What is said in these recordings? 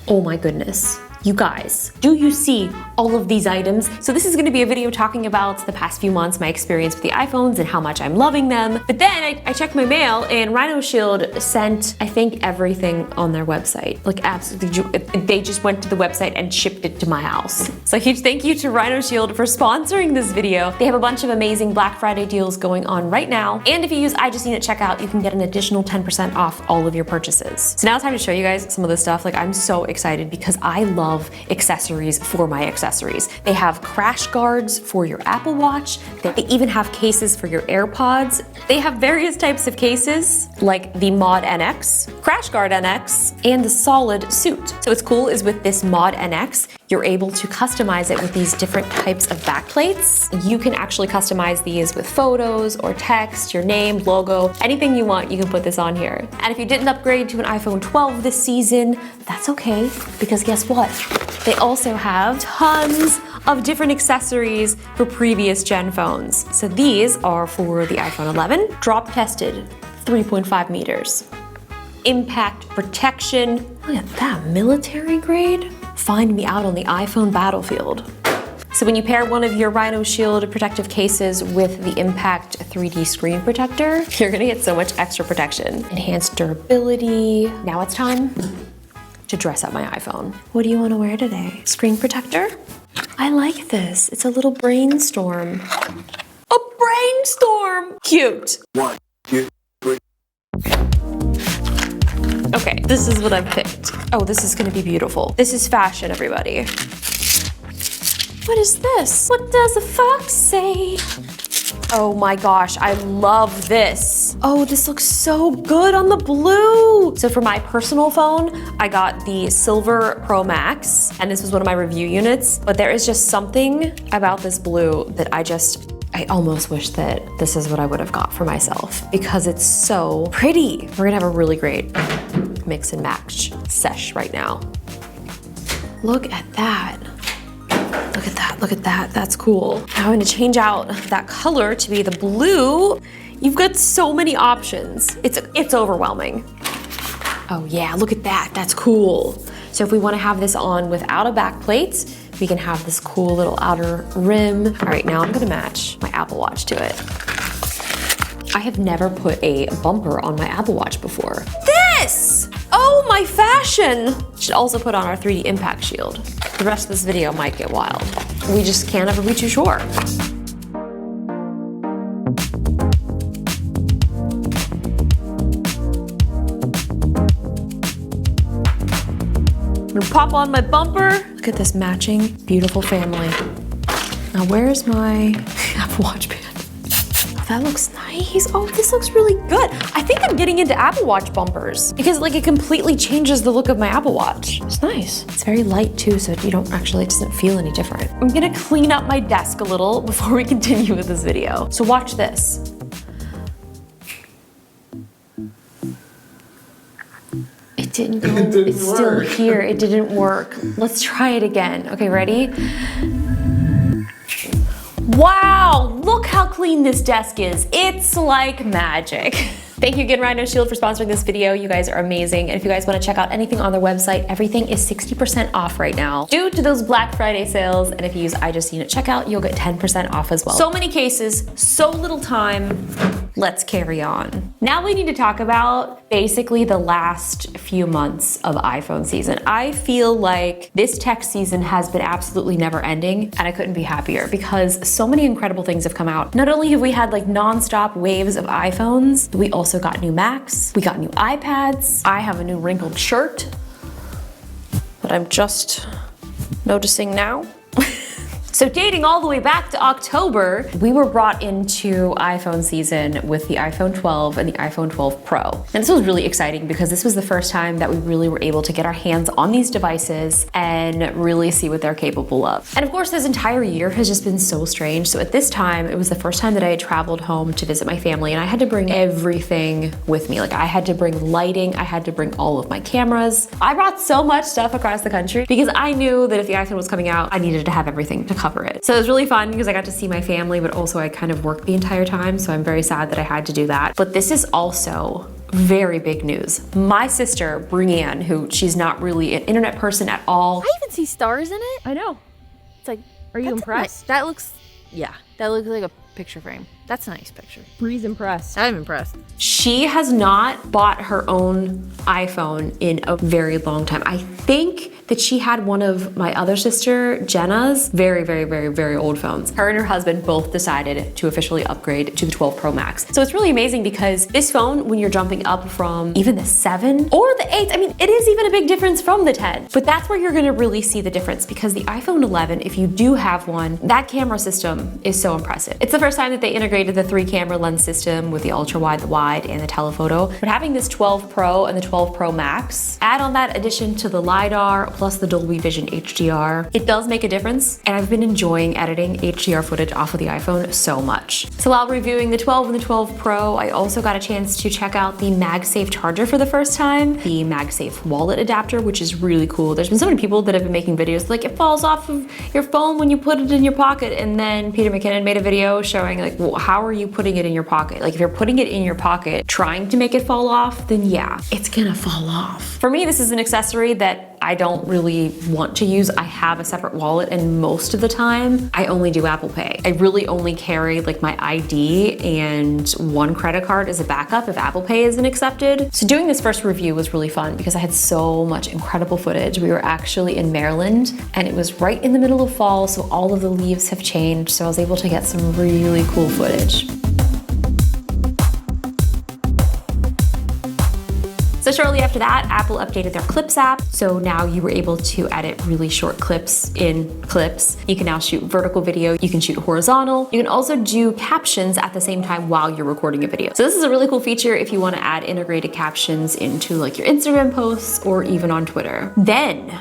Oh my goodness. You guys, do you see all of these items? So this is gonna be a video talking about the past few months, my experience with the iPhones and how much I'm loving them. But then I checked my mail and Rhinoshield sent, I think, everything on their website. Like absolutely, they just went to the website and shipped it to my house. So huge thank you to Rhinoshield for sponsoring this video. They have a bunch of amazing Black Friday deals going on right now. And if you use iJustine at checkout, you can get an additional 10% off all of your purchases. So now it's time to show you guys some of this stuff. Like I'm so excited because I love accessories for my accessories. They have crash guards for your Apple Watch. They even have cases for your AirPods. They have various types of cases like the Mod NX, Crash Guard NX, and the Solid Suit. So what's cool is with this Mod NX, you're able to customize it with these different types of backplates. You can actually customize these with photos or text, your name, logo, anything you want, you can put this on here. And if you didn't upgrade to an iPhone 12 this season, that's okay, because guess what? They also have tons of different accessories for previous gen phones. So these are for the iPhone 11, drop tested, 3.5 meters. Impact protection, look at that, military grade? Find me out on the iPhone battlefield. So when you pair one of your Rhinoshield protective cases with the Impact 3D screen protector, you're gonna get so much extra protection. Enhanced durability. Now it's time to dress up my iPhone. What do you wanna wear today? Screen protector? I like this. It's a little brainstorm. A brainstorm! Cute. 1, 2, 3. Okay, this is what I've picked. Oh, this is gonna be beautiful. This is fashion, everybody. What is this? What does the fox say? Oh my gosh, I love this. Oh, this looks so good on the blue. So for my personal phone, I got the Silver Pro Max, and this was one of my review units, but there is just something about this blue that I almost wish that this is what I would have got for myself because it's so pretty. We're gonna have a really great mix and match sesh right now. Look at that. Look at that, look at that, that's cool. Now I'm gonna change out that color to be the blue. You've got so many options. It's overwhelming. Oh yeah, look at that, that's cool. So if we wanna have this on without a back plate, we can have this cool little outer rim. All right, now I'm gonna match my Apple Watch to it. I have never put a bumper on my Apple Watch before. This! Oh, my fashion! Should also put on our 3D impact shield. The rest of this video might get wild. We just can't ever be too sure. I'm gonna pop on my bumper. Look at this matching, beautiful family. Now where's my Apple Watch band? Oh, that looks nice. Oh, this looks really good. I think I'm getting into Apple Watch bumpers because like it completely changes the look of my Apple Watch. It's nice. It's very light too, so you don't actually, it doesn't feel any different. I'm gonna clean up my desk a little before we continue with this video. So watch this. It didn't go, it's still here, it didn't work. Let's try it again. Okay, ready? Wow, look how clean this desk is. It's like magic. Thank you again, Rhinoshield, for sponsoring this video. You guys are amazing. And if you guys want to check out anything on their website, everything is 60% off right now due to those Black Friday sales. And if you use iJustine at checkout, you'll get 10% off as well. So many cases, so little time. Let's carry on. Now we need to talk about basically the last few months of iPhone season. I feel like this tech season has been absolutely never ending, and I couldn't be happier because so many incredible things have come out. Not only have we had like nonstop waves of iPhones, but we also got new Macs, we got new iPads. I have a new wrinkled shirt that I'm just noticing now. So dating all the way back to October, we were brought into iPhone season with the iPhone 12 and the iPhone 12 Pro. And this was really exciting because this was the first time that we really were able to get our hands on these devices and really see what they're capable of. And of course, this entire year has just been so strange. So at this time, it was the first time that I had traveled home to visit my family, and I had to bring everything with me. Like I had to bring lighting, I had to bring all of my cameras. I brought so much stuff across the country because I knew that if the iPhone was coming out, I needed to have everything to cover it. So it was really fun because I got to see my family, but also I kind of worked the entire time, so I'm very sad that I had to do that. But this is also very big news. My sister, Brianne, who she's not really an internet person at all. I even see stars in it. I know. It's like, Are you impressed? That looks, yeah, that looks like a picture frame. That's a nice picture. Bree's impressed. I'm impressed. She has not bought her own iPhone in a very long time. I think that she had one of my other sister, Jenna's, very old phones. Her and her husband both decided to officially upgrade to the 12 Pro Max. So it's really amazing because this phone, when you're jumping up from even the 7 or the 8, I mean, it is even a big difference from the 10. But that's where you're gonna really see the difference because the iPhone 11, if you do have one, that camera system is so impressive. It's the first time that they integrated the 3-camera lens system with the ultra wide, the wide, and the telephoto. But having this 12 Pro and the 12 Pro Max, add on that addition to the LiDAR plus the Dolby Vision HDR, it does make a difference. And I've been enjoying editing HDR footage off of the iPhone so much. So while reviewing the 12 and the 12 Pro, I also got a chance to check out the Magsafe charger for the first time, the Magsafe wallet adapter, which is really cool. There's been so many people that have been making videos like it falls off of your phone when you put it in your pocket, and then Peter McKinnon made a video showing like, well, how are you putting it in your pocket? Like if you're putting it in your pocket, trying to make it fall off, then yeah, it's gonna fall off. For me, this is an accessory that I don't really want to use. I have a separate wallet and most of the time I only do Apple Pay. I really only carry like my ID and one credit card as a backup if Apple Pay isn't accepted. So doing this first review was really fun because I had so much incredible footage. We were actually in Maryland and it was right in the middle of fall, so all of the leaves have changed. So I was able to get some really cool footage. So shortly after that, Apple updated their Clips app. So now you were able to edit really short clips in Clips. You can now shoot vertical video. You can shoot horizontal. You can also do captions at the same time while you're recording a video. So this is a really cool feature if you want to add integrated captions into like your Instagram posts or even on Twitter. Then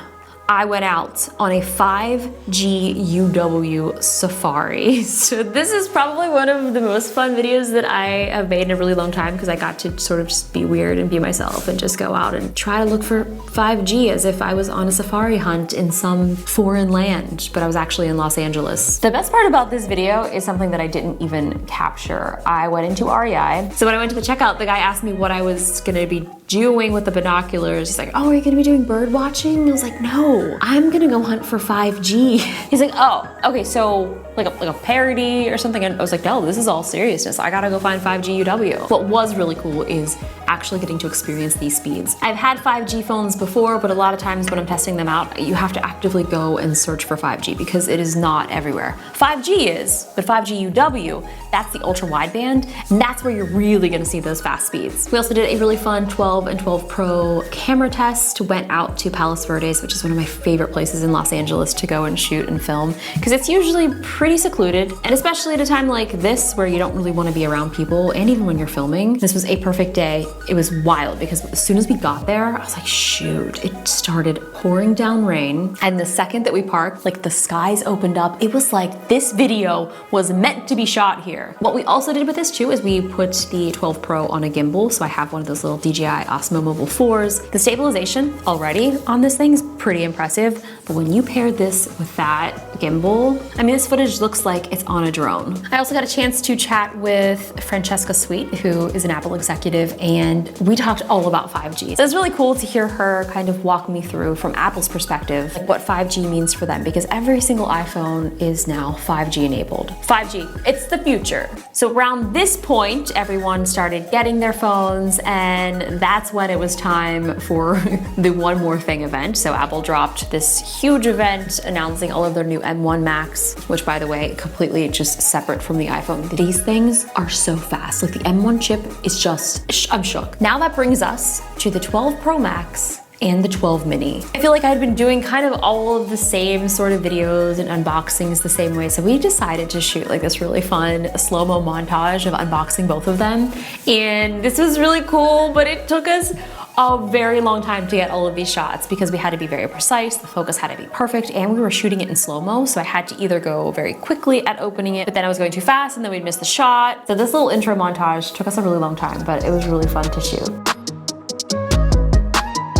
I went out on a 5G UW safari. So this is probably one of the most fun videos that I have made in a really long time because I got to sort of just be weird and be myself and just go out and try to look for 5G as if I was on a safari hunt in some foreign land, but I was actually in Los Angeles. The best part about this video is something that I didn't even capture. I went into REI. So when I went to the checkout, the guy asked me what I was gonna be doing with the binoculars. He's like, oh, are you gonna be doing bird watching? I was like, no. I'm gonna go hunt for 5G. He's like, oh, okay, so like a parody or something. And I was like, no, this is all seriousness. I gotta go find 5G UW. What was really cool is actually getting to experience these speeds. I've had 5G phones before, but a lot of times when I'm testing them out, you have to actively go and search for 5G because it is not everywhere. 5G is, but 5G UW, that's the ultra wideband, and that's where you're really gonna see those fast speeds. We also did a really fun 12 and 12 Pro camera test, went out to Palos Verdes, which is one of my favorite places in Los Angeles to go and shoot and film, because it's usually pretty secluded, and especially at a time like this where you don't really want to be around people, and even when you're filming. This was a perfect day. It was wild because as soon as we got there, I was like, shoot, it started pouring down rain, and the second that we parked, like the skies opened up. It was like this video was meant to be shot here. What we also did with this too is we put the 12 Pro on a gimbal, so I have one of those little DJI Osmo Mobile 4s. The stabilization already on this thing is pretty impressive, but when you pair this with that gimbal, I mean, this footage looks like it's on a drone. I also got a chance to chat with Francesca Sweet, who is an Apple executive, and we talked all about 5G. So it's really cool to hear her kind of walk me through from Apple's perspective, like what 5G means for them, because every single iPhone is now 5G enabled. 5G, it's the future. So around this point, everyone started getting their phones, and that's when it was time for the One More Thing event. So Apple dropped this huge event announcing all of their new M1 Max, which by the way, completely just separate from the iPhone. These things are so fast. Like the M1 chip is just, I'm shook. Now that brings us to the 12 Pro Max and the 12 mini. I feel like I'd been doing kind of all of the same sort of videos and unboxings the same way, so we decided to shoot like this really fun slow-mo montage of unboxing both of them. And this was really cool, but it took us a very long time to get all of these shots because we had to be very precise, the focus had to be perfect, and we were shooting it in slow-mo, so I had to either go very quickly at opening it, but then I was going too fast and then we'd miss the shot. So this little intro montage took us a really long time, but it was really fun to shoot.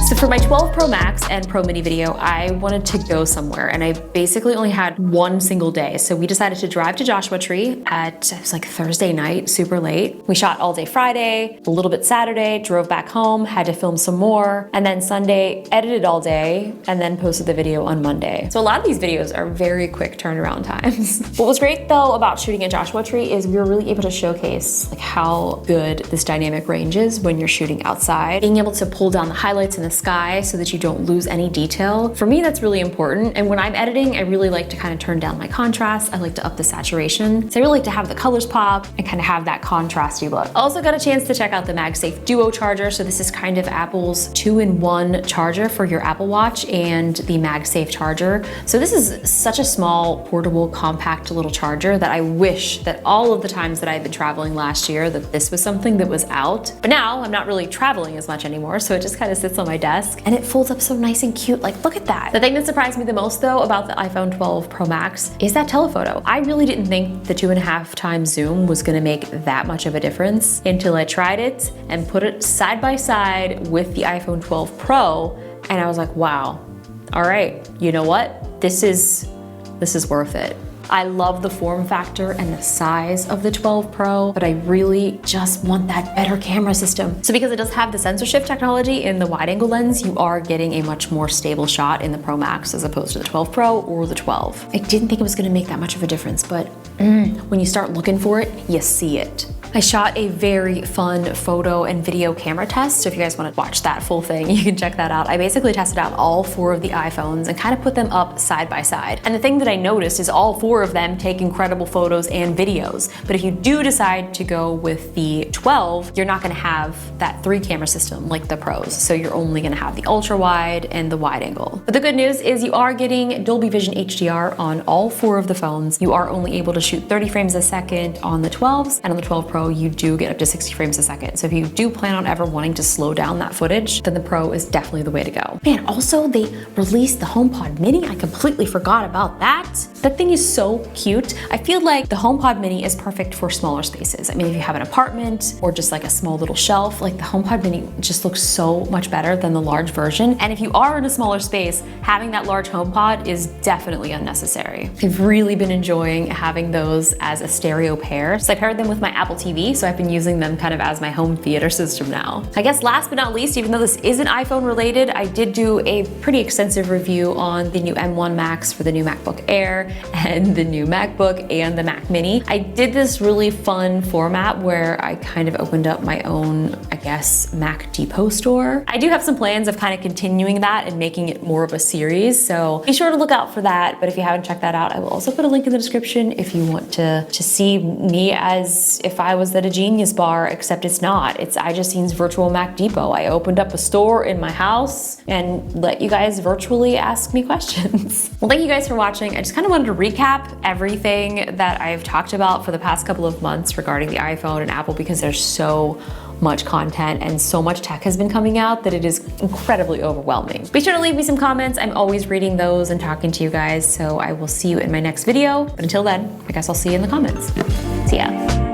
So For my 12 Pro Max and Pro Mini video, I wanted to go somewhere and I basically only had one single day. So we decided to drive to Joshua Tree it was like Thursday night, super late. We shot all day Friday, a little bit Saturday, drove back home, had to film some more, and then Sunday edited all day and then posted the video on Monday. So a lot of these videos are very quick turnaround times. What was great though about shooting at Joshua Tree is we were really able to showcase like how good this dynamic range is when you're shooting outside. Being able to pull down the highlights in the sky so that you don't lose any detail. For me, that's really important. And when I'm editing, I really like to kind of turn down my contrast. I like to up the saturation. So I really like to have the colors pop and kind of have that contrasty look. I also got a chance to check out the Magsafe Duo charger. So this is kind of Apple's 2-in-1 charger for your Apple Watch and the Magsafe charger. So this is such a small, portable, compact little charger that I wish that all of the times that I've been traveling last year that this was something that was out. But now I'm not really traveling as much anymore, so it just kind of sits on my desk and it folds up so nice and cute. Like, look at that. The thing that surprised me the most though about the iPhone 12 Pro Max is that telephoto. I really didn't think the 2.5 times zoom was gonna make that much of a difference until I tried it and put it side by side with the iPhone 12 Pro, and I was like, wow, all right, you know what? This is worth it. I love the form factor and the size of the 12 Pro, but I really just want that better camera system. So because it does have the sensor shift technology in the wide angle lens, you are getting a much more stable shot in the Pro Max as opposed to the 12 Pro or the 12. I didn't think it was gonna make that much of a difference, but when you start looking for it, you see it. I shot a very fun photo and video camera test. So if you guys want to watch that full thing, you can check that out. I basically tested out all 4 of the iPhones and kind of put them up side by side. And the thing that I noticed is all 4 of them take incredible photos and videos. But if you do decide to go with the 12, you're not going to have that 3 camera system like the Pros. So you're only going to have the ultra wide and the wide angle. But the good news is you are getting Dolby Vision HDR on all 4 of the phones. You are only able to shoot 30 frames a second on the 12s, and on the 12 Pro you do get up to 60 frames a second. So if you do plan on ever wanting to slow down that footage, then the Pro is definitely the way to go. Man, also they released the HomePod Mini. I completely forgot about that. That thing is so cute. I feel like the HomePod Mini is perfect for smaller spaces. I mean, if you have an apartment or just like a small little shelf, like the HomePod Mini just looks so much better than the large version. And if you are in a smaller space, having that large HomePod is definitely unnecessary. I've really been enjoying having those as a stereo pair. So I paired them with my Apple TV, so I've been using them kind of as my home theater system now. I guess last but not least, even though this isn't iPhone related, I did do a pretty extensive review on the new M1 Max for the new MacBook Air and the new MacBook and the Mac Mini. I did this really fun format where I kind of opened up my own, I guess, Mac Depot store. I do have some plans of kind of continuing that and making it more of a series, so be sure to look out for that. But if you haven't checked that out, I will also put a link in the description if you want to see me as if I was at a Genius bar, except it's not. It's iJustine's virtual Mac Depot. I opened up a store in my house and let you guys virtually ask me questions. Well, thank you guys for watching. I just kind of wanted to recap everything that I've talked about for the past couple of months regarding the iPhone and Apple, because there's so much content and so much tech has been coming out that it is incredibly overwhelming. Be sure to leave me some comments. I'm always reading those and talking to you guys, so I will see you in my next video. But until then, I guess I'll see you in the comments. See ya.